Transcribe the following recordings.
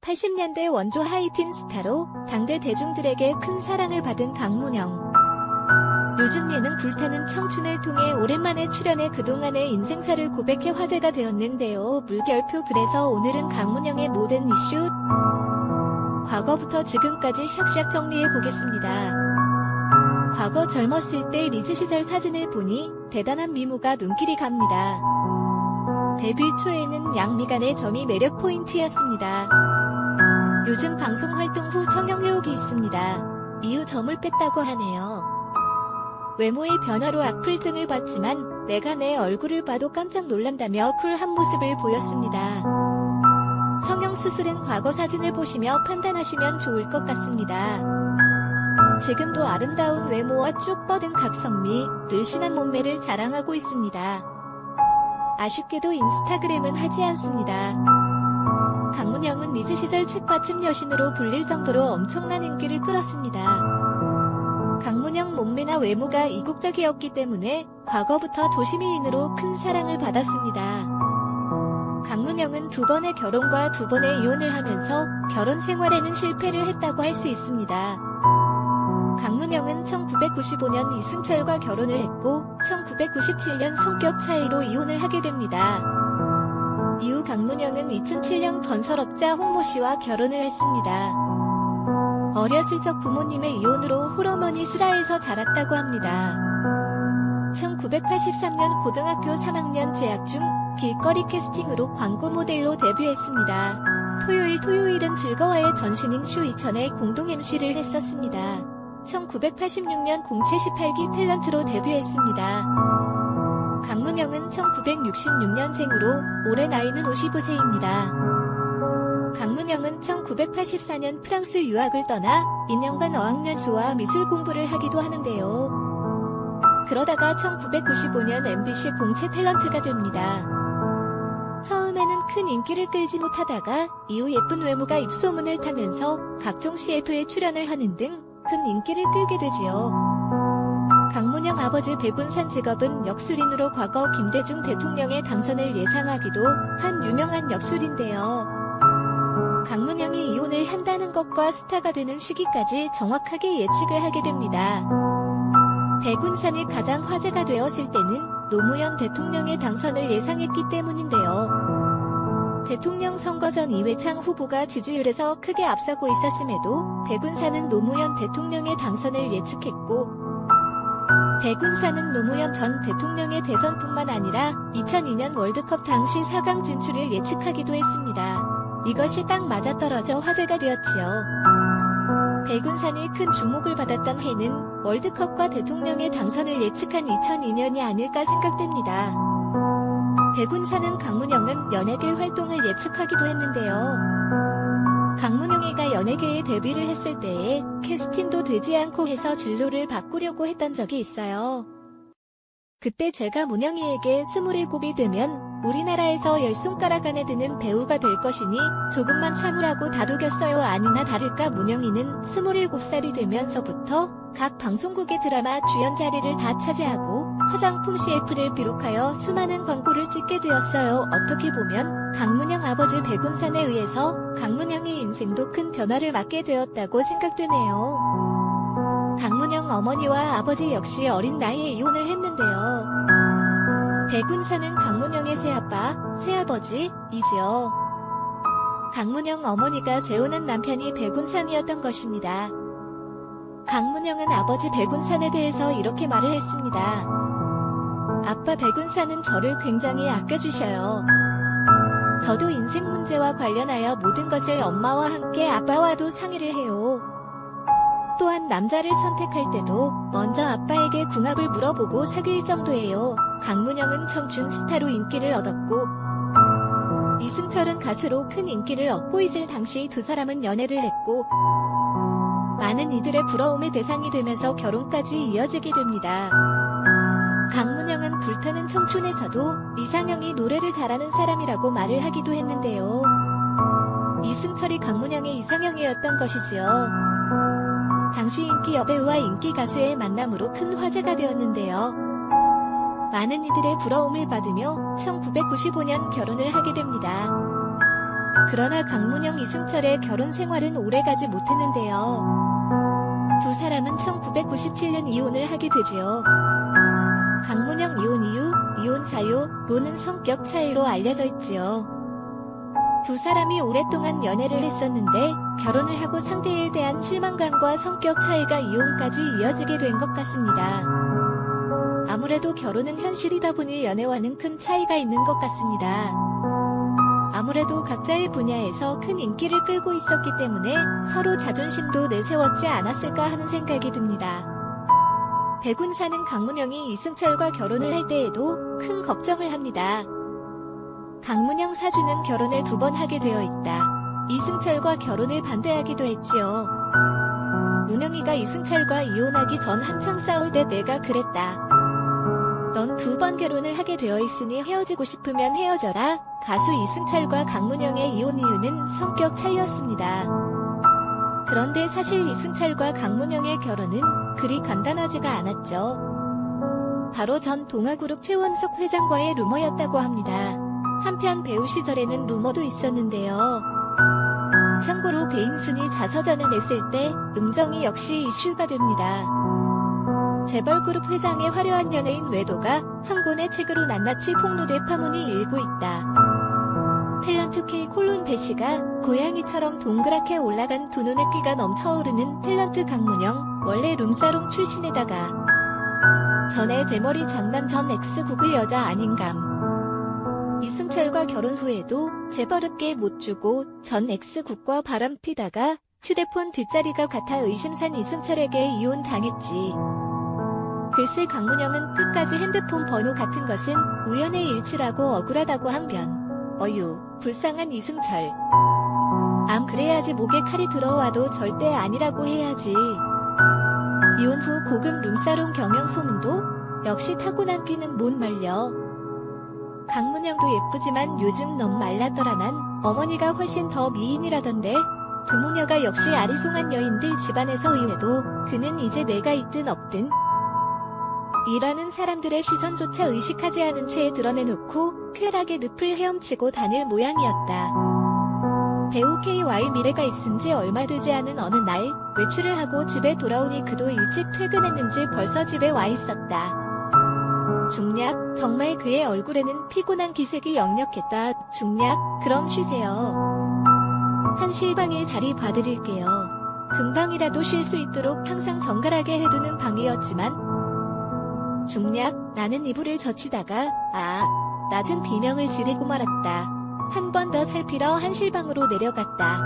80년대 원조 하이틴 스타로 당대 대중들에게 큰 사랑을 받은 강문영. 요즘 예능 불타는 청춘을 통해 오랜만에 출연해 그동안의 인생사를 고백해 화제가 되었는데요. 물결표. 그래서 오늘은 강문영의 모든 이슈, 과거부터 지금까지 샥샥 정리해 보겠습니다. 과거 젊었을 때 리즈 시절 사진을 보니 대단한 미모가 눈길이 갑니다. 데뷔 초에는 양미간의 점이 매력 포인트였습니다. 요즘 방송 활동 후 성형 의혹이 있습니다. 이후 점을 뺐다고 하네요. 외모의 변화로 악플 등을 받지만 내가 내 얼굴을 봐도 깜짝 놀란다며 쿨한 모습을 보였습니다. 성형 수술은 과거 사진을 보시며 판단하시면 좋을 것 같습니다. 지금도 아름다운 외모와 쭉 뻗은 각선미, 늘씬한 몸매를 자랑하고 있습니다. 아쉽게도 인스타그램은 하지 않습니다. 강문영은 리즈 시절 책받침 여신으로 불릴 정도로 엄청난 인기를 끌었습니다. 강문영 몸매나 외모가 이국적이었기 때문에 과거부터 도시미인으로 큰 사랑을 받았습니다. 강문영은 2번의 결혼과 2번의 이혼을 하면서 결혼 생활에는 실패를 했다고 할 수 있습니다. 강문영은 1995년 이승철과 결혼을 했고 1997년 성격 차이로 이혼을 하게 됩니다. 이후 강문영은 2007년 건설업자 홍모 씨와 결혼을 했습니다. 어렸을 적 부모님의 이혼으로 홀어머니 슬하에서 자랐다고 합니다. 1983년 고등학교 3학년 재학 중 길거리 캐스팅으로 광고 모델로 데뷔했습니다. 토요일은 즐거워의 전신인 쇼 2000에 공동 MC를 했었습니다. 1986년 공채 18기 탤런트로 데뷔했습니다. 강문영은 1966년생으로 올해 나이는 55세입니다. 강문영은 1984년 프랑스 유학을 떠나 2년간 어학연수와 미술 공부를 하기도 하는데요. 그러다가 1995년 MBC 공채 탤런트가 됩니다. 처음에는 큰 인기를 끌지 못하다가 이후 예쁜 외모가 입소문을 타면서 각종 CF에 출연을 하는 등 큰 인기를 끌게 되지요. 강문영 아버지 백운산 직업은 역술인으로 과거 김대중 대통령의 당선을 예상하기도 한 유명한 역술인데요. 강문영이 이혼을 한다는 것과 스타가 되는 시기까지 정확하게 예측을 하게 됩니다. 백운산이 가장 화제가 되었을 때는 노무현 대통령의 당선을 예상했기 때문인데요. 대통령 선거 전 이회창 후보가 지지율에서 크게 앞서고 있었음에도 백운산은 노무현 대통령의 당선을 예측했고, 백운산은 노무현 전 대통령의 대선뿐만 아니라 2002년 월드컵 당시 4강 진출을 예측하기도 했습니다. 이것이 딱 맞아떨어져 화제가 되었지요. 백운산이 큰 주목을 받았던 해는 월드컵과 대통령의 당선을 예측한 2002년이 아닐까 생각됩니다. 백운산은 강문영은 연예계 활동을 예측하기도 했는데요. 강문영이가 연예계에 데뷔를 했을 때에 캐스팅도 되지 않고 해서 진로를 바꾸려고 했던 적이 있어요. 그때 제가 문영이에게 27이 되면 우리나라에서 10손가락 안에 드는 배우가 될 것이니 조금만 참으라고 다독였어요. 아니나 다를까 문영이는 27살이 되면서부터 각 방송국의 드라마 주연 자리를 다 차지하고 화장품 CF를 비롯하여 수많은 광고를 찍게 되었어요. 어떻게 보면 강문영 아버지 백운산에 의해서 강문영의 인생도 큰 변화를 맞게 되었다고 생각되네요. 강문영 어머니와 아버지 역시 어린 나이에 이혼을 했는데요. 백운산은 강문영의 새아빠, 새아버지이지요. 강문영 어머니가 재혼한 남편이 백운산이었던 것입니다. 강문영은 아버지 백운산에 대해서 이렇게 말을 했습니다. 아빠 백운산은 저를 굉장히 아껴주셔요. 저도 인생 문제와 관련하여 모든 것을 엄마와 함께 아빠와도 상의를 해요. 또한 남자를 선택할 때도 먼저 아빠에게 궁합을 물어보고 사귈 정도예요. 강문영은 청춘 스타로 인기를 얻었고 이승철은 가수로 큰 인기를 얻고 있을 당시 두 사람은 연애를 했고 많은 이들의 부러움의 대상이 되면서 결혼까지 이어지게 됩니다. 강문영은 불타는 청춘에서도 이상형이 노래를 잘하는 사람이라고 말을 하기도 했는데요. 이승철이 강문영의 이상형이었던 것이지요. 당시 인기 여배우와 인기 가수의 만남으로 큰 화제가 되었는데요. 많은 이들의 부러움을 받으며 1995년 결혼을 하게 됩니다. 그러나 강문영 이승철의 결혼 생활은 오래가지 못했는데요. 두 사람은 1997년 이혼을 하게 되지요. 강문영 이혼 이유, 이혼 사유로는 성격 차이로 알려져 있지요. 두 사람이 오랫동안 연애를 했었는데 결혼을 하고 상대에 대한 실망감과 성격 차이가 이혼까지 이어지게 된 것 같습니다. 아무래도 결혼은 현실이다 보니 연애와는 큰 차이가 있는 것 같습니다. 아무래도 각자의 분야에서 큰 인기를 끌고 있었기 때문에 서로 자존심도 내세웠지 않았을까 하는 생각이 듭니다. 백운사는 강문영이 이승철과 결혼을 할 때에도 큰 걱정을 합니다. 강문영 사주는 결혼을 2번 하게 되어 있다. 이승철과 결혼을 반대하기도 했지요. 문영이가 이승철과 이혼하기 전 한창 싸울 때 내가 그랬다. 넌 2번 결혼을 하게 되어 있으니 헤어지고 싶으면 헤어져라. 가수 이승철과 강문영의 이혼 이유는 성격 차이였습니다. 그런데 사실 이승철과 강문영의 결혼은 그리 간단하지가 않았죠. 바로 전 동아그룹 최원석 회장과의 루머였다고 합니다. 한편 배우 시절에는 루머도 있었는데요. 참고로 배인순이 자서전을 냈을 때 음정이 역시 이슈가 됩니다. 재벌그룹 회장의 화려한 연예인 외도가 한 권의 책으로 낱낱이 폭로돼 파문이 일고 있다. 탤런트 K 콜론 배 씨가 고양이처럼 동그랗게 올라간 두 눈에 끼가 넘쳐오르는 탤런트 강문영, 원래 룸사롱 출신에다가 전에 대머리 장남 전 X국의 여자 아닌감. 이승철과 결혼 후에도 재벌업계 못 주고 전 X국과 바람피다가 휴대폰 뒷자리가 같아 의심산 이승철에게 이혼 당했지. 글쎄 강문영은 끝까지 핸드폰 번호 같은 것은 우연의 일치라고 억울하다고 항변. 어휴, 불쌍한 이승철. 그래야지 목에 칼이 들어와도 절대 아니라고 해야지. 이혼 후 고급 룸사롱 경영 소문도 역시 타고난 끼는 못 말려. 강문영도 예쁘지만 요즘 너무 말랐더라만 어머니가 훨씬 더 미인이라던데. 두모녀가 역시 아리송한 여인들 집안에서 의외도 그는 이제 내가 있든 없든 이라는 사람들의 시선조차 의식하지 않은 채 드러내놓고 쾌락의 늪을 헤엄치고 다닐 모양이었다. 배우 KY 미래가 있은 지 얼마 되지 않은 어느 날 외출을 하고 집에 돌아오니 그도 일찍 퇴근했는지 벌써 집에 와 있었다. 중략, 정말 그의 얼굴에는 피곤한 기색이 역력했다. 중략, 그럼 쉬세요. 한 실방에 자리 봐드릴게요. 금방이라도 쉴 수 있도록 항상 정갈하게 해두는 방이었지만 중략, 나는 이불을 젖히다가 낮은 비명을 지르고 말았다. 한 번 더 살피러 한 실방으로 내려갔다.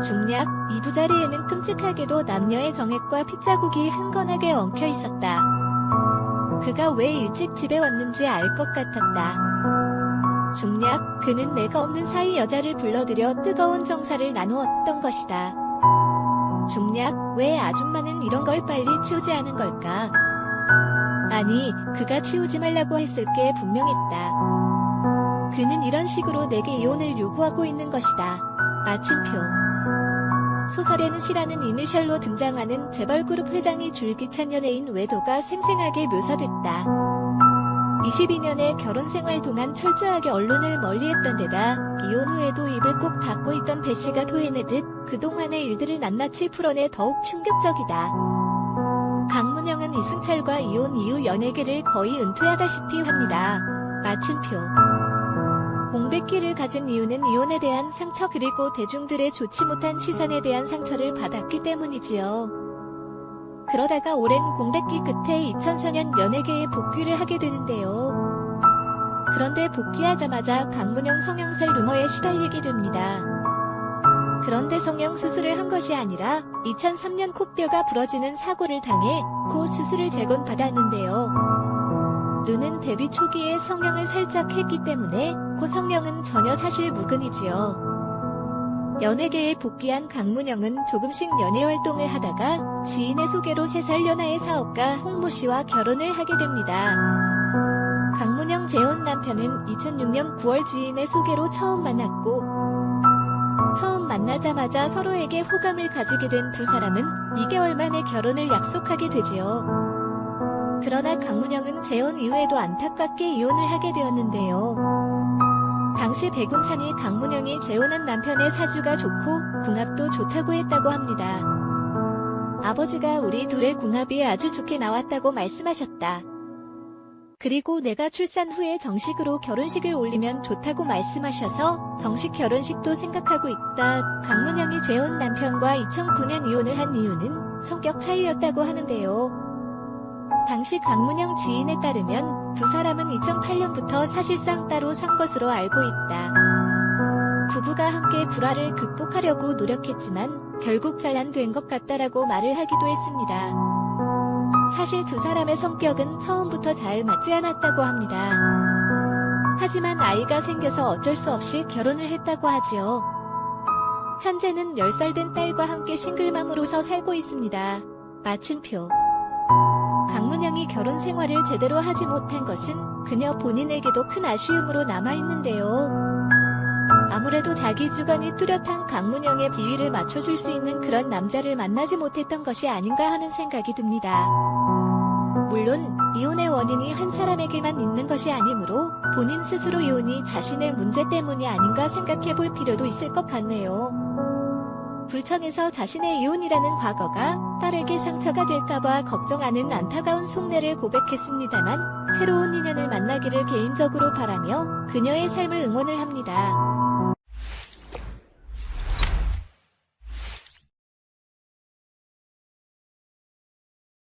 중략, 이부자리에는 끔찍하게도 남녀의 정액과 핏자국이 흥건하게 엉켜 있었다. 그가 왜 일찍 집에 왔는지 알 것 같았다. 중략, 그는 내가 없는 사이 여자를 불러들여 뜨거운 정사를 나누었던 것이다. 중략, 왜 아줌마는 이런 걸 빨리 치우지 않은 걸까? 아니, 그가 치우지 말라고 했을 게 분명했다. 그는 이런 식으로 내게 이혼을 요구하고 있는 것이다. 마침표. 소설에는 시라는 이니셜로 등장하는 재벌그룹 회장이 줄기찬 연예인 외도가 생생하게 묘사됐다. 22년의 결혼 생활 동안 철저하게 언론을 멀리했던 데다 이혼 후에도 입을 꼭 닫고 있던 배 씨가 토해내듯 그동안의 일들을 낱낱이 풀어내 더욱 충격적이다. 강문영은 이승철과 이혼 이후 연예계를 거의 은퇴하다시피 합니다. 마침표. 공백기를 가진 이유는 이혼에 대한 상처 그리고 대중들의 좋지 못한 시선에 대한 상처를 받았기 때문이지요. 그러다가 오랜 공백기 끝에 2004년 연예계에 복귀를 하게 되는데요. 그런데 복귀하자마자 강문영 성형살 루머에 시달리게 됩니다. 그런데 성형수술을 한 것이 아니라 2003년 코뼈가 부러지는 사고를 당해 코 수술을 재건받았는데요. 눈은 데뷔 초기에 성형을 살짝 했기 때문에 코 성형은 전혀 사실 무근이지요. 연예계에 복귀한 강문영은 조금씩 연예활동을 하다가 지인의 소개로 3살 연하의 사업가 홍모 씨와 결혼을 하게 됩니다. 강문영 재혼 남편은 2006년 9월 지인의 소개로 처음 만났고 처음 만나자마자 서로에게 호감을 가지게 된 두 사람은 2개월 만에 결혼을 약속하게 되지요. 그러나 강문영은 재혼 이후에도 안타깝게 이혼을 하게 되었는데요. 당시 백운찬이 강문영이 재혼한 남편의 사주가 좋고 궁합도 좋다고 했다고 합니다. 아버지가 우리 둘의 궁합이 아주 좋게 나왔다고 말씀하셨다. 그리고 내가 출산 후에 정식으로 결혼식을 올리면 좋다고 말씀하셔서 정식 결혼식도 생각하고 있다. 강문영이 재혼 남편과 2009년 이혼을 한 이유는 성격 차이였다고 하는데요. 당시 강문영 지인에 따르면 두 사람은 2008년부터 사실상 따로 산 것으로 알고 있다. 부부가 함께 불화를 극복하려고 노력했지만 결국 잘 안 된 것 같다라고 말을 하기도 했습니다. 사실 두 사람의 성격은 처음부터 잘 맞지 않았다고 합니다. 하지만 아이가 생겨서 어쩔 수 없이 결혼을 했다고 하지요. 현재는 10살 된 딸과 함께 싱글맘으로서 살고 있습니다. 마침표. 강문영이 결혼 생활을 제대로 하지 못한 것은 그녀 본인에게도 큰 아쉬움으로 남아있는데요. 아무래도 자기 주관이 뚜렷한 강문영의 비위를 맞춰줄 수 있는 그런 남자를 만나지 못했던 것이 아닌가 하는 생각이 듭니다. 물론 이혼의 원인이 한 사람에게만 있는 것이 아니므로 본인 스스로 이혼이 자신의 문제 때문이 아닌가 생각해 볼 필요도 있을 것 같네요. 불청해서 자신의 이혼이라는 과거가 딸에게 상처가 될까봐 걱정하는 안타까운 속내를 고백했습니다만 새로운 인연을 만나기를 개인적으로 바라며 그녀의 삶을 응원을 합니다.